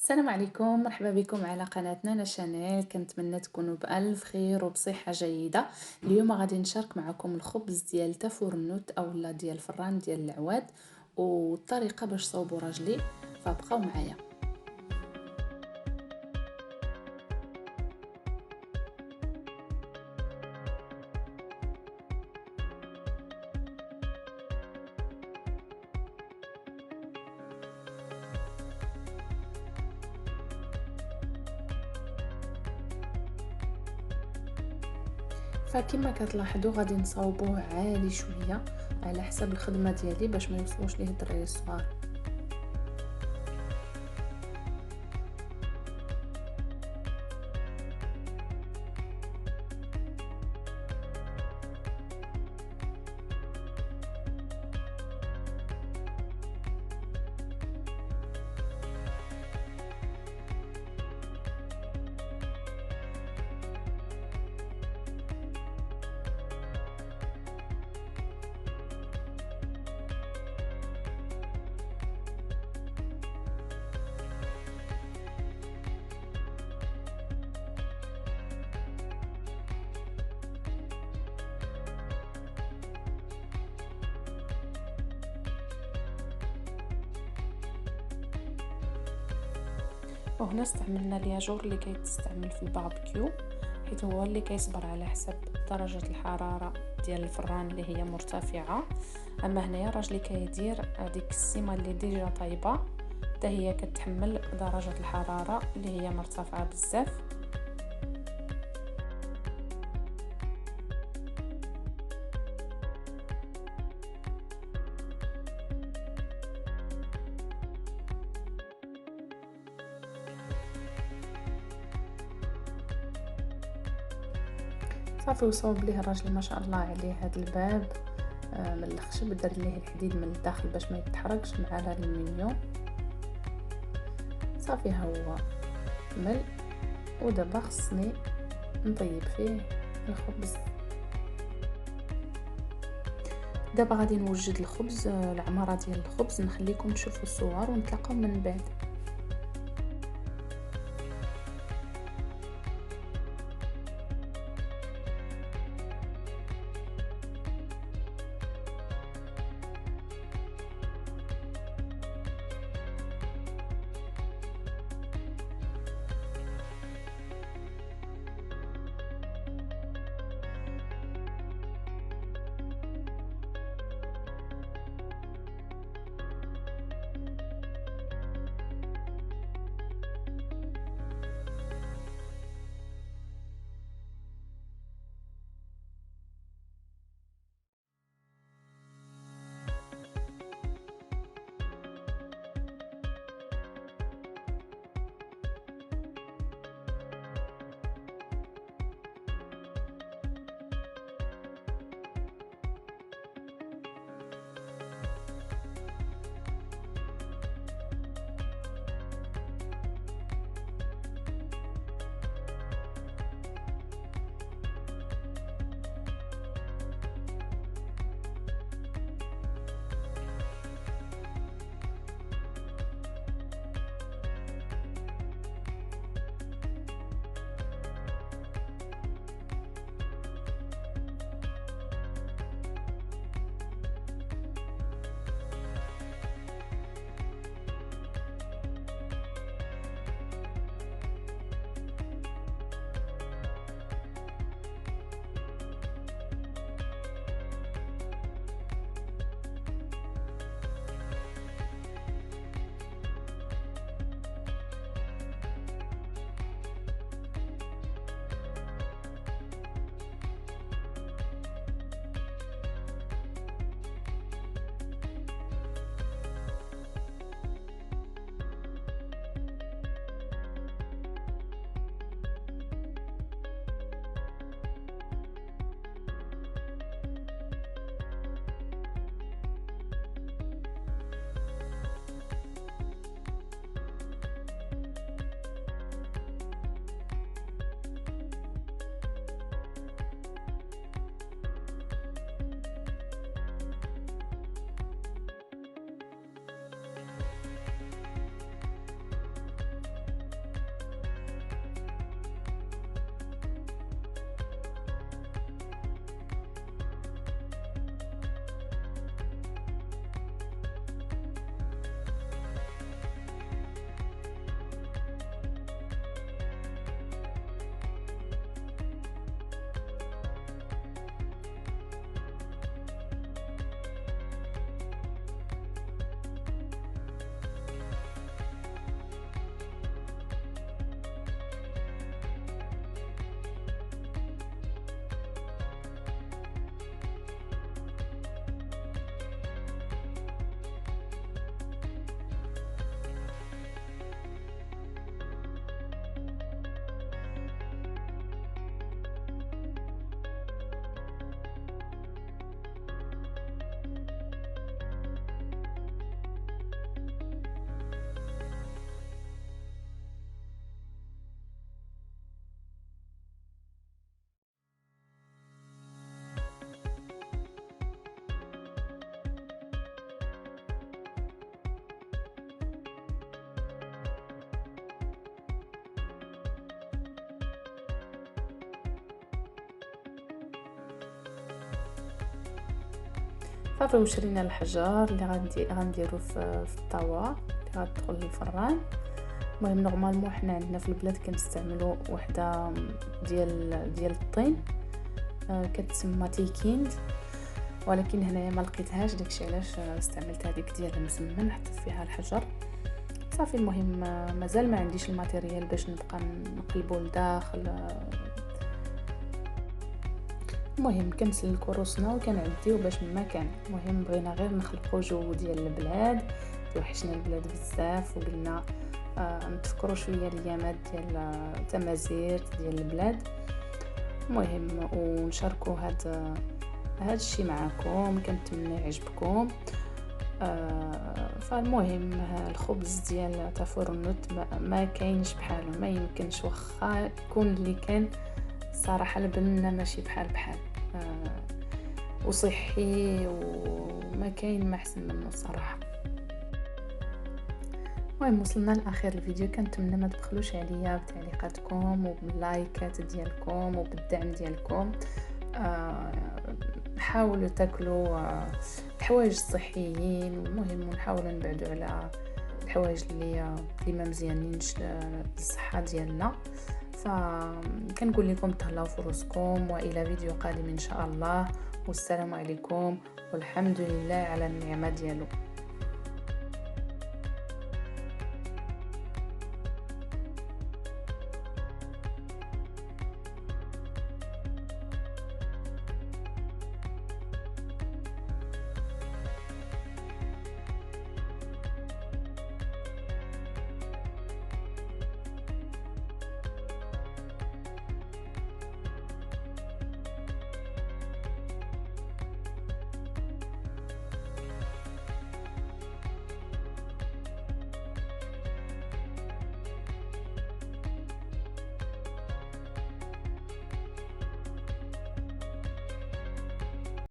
السلام عليكم، مرحبا بكم على قناتنا شانيل. كنتمنى تكونوا بألف خير وبصحة جيدة. اليوم غادي نشارك معكم الخبز ديال تافورنوت اولا ديال الفران ديال العواد والطريقة باش صوبوا راجلي، فبقاو معايا. فكما كتلاحظوا غادي نصاوبوه عالي شويه على حسب الخدمه ديالي باش ما يوصلوش ليه الدراري الصغار. وهنا استعملنا الياجور اللي كيتستعمل في الباربيكيو، حيت هو اللي كيصبر على حسب درجة الحرارة ديال الفران اللي هي مرتفعة. اما هنايا راجلي كيدير هذيك السيمه اللي ديجا طايبه، حتى هي كتحمل درجة الحرارة اللي هي مرتفعة بزاف. صافي وصوب ليه راجلي ما شاء الله عليه هذا الباب من الخشب، دار ليه الحديد من الداخل باش ما يتحرقش مع الالومنيوم. صافي ها هو كمل، ودابا خصني نطيب فيه الخبز. دابا غادي نوجد الخبز، العمارة ديال الخبز نخليكم تشوفوا الصور ونتلاقاو من بعد. صافي وشرينا الحجر اللي غنديرو في الطاوه اللي غتدخل للفران. المهم نورمالمون حنا عندنا في البلاد كنستعملوا وحده ديال الطين، كتسمى تيكيند، ولكن هنايا ما لقيتهاش، داكشي علاش استعملت هذيك ديال المسمن حطيت فيها الحجر. صافي المهم مازال ما عنديش الماتيريال باش نبقى نقلبو لداخل. المهم كنسلكو روسنا وكنعديو باش ما كان. المهم بغينا غير نخلقو جو ديال البلاد، وحشنا البلاد بزاف وقلنا نتفكروا شويه الايامات ديال تمازير ديال البلاد. المهم ونشاركوا هذا الشيء معكم، كنتمنى يعجبكم. فالمهم الخبز ديال تافورنوت ما كاينش بحاله، ما يمكنش، واخا يكون اللي كان صراحه لبننا ماشي بحال وصحي وما كاين ما احسن منه الصراحه. المهم وصلنا لاخر الفيديو، كنتمنى ما تبخلوش عليا بتعليقاتكم وباللايكات ديالكم وبالدعم ديالكم. حاولوا تاكلوا الحوايج الصحيين، المهم نحاولوا نبعدوا على الحوايج اللي ما مزيانينش للصحه ديالنا. فكنقول لكم تهلاو في راسكم، والى فيديو قادم ان شاء الله، والسلام عليكم والحمد لله على النعمه ديالو.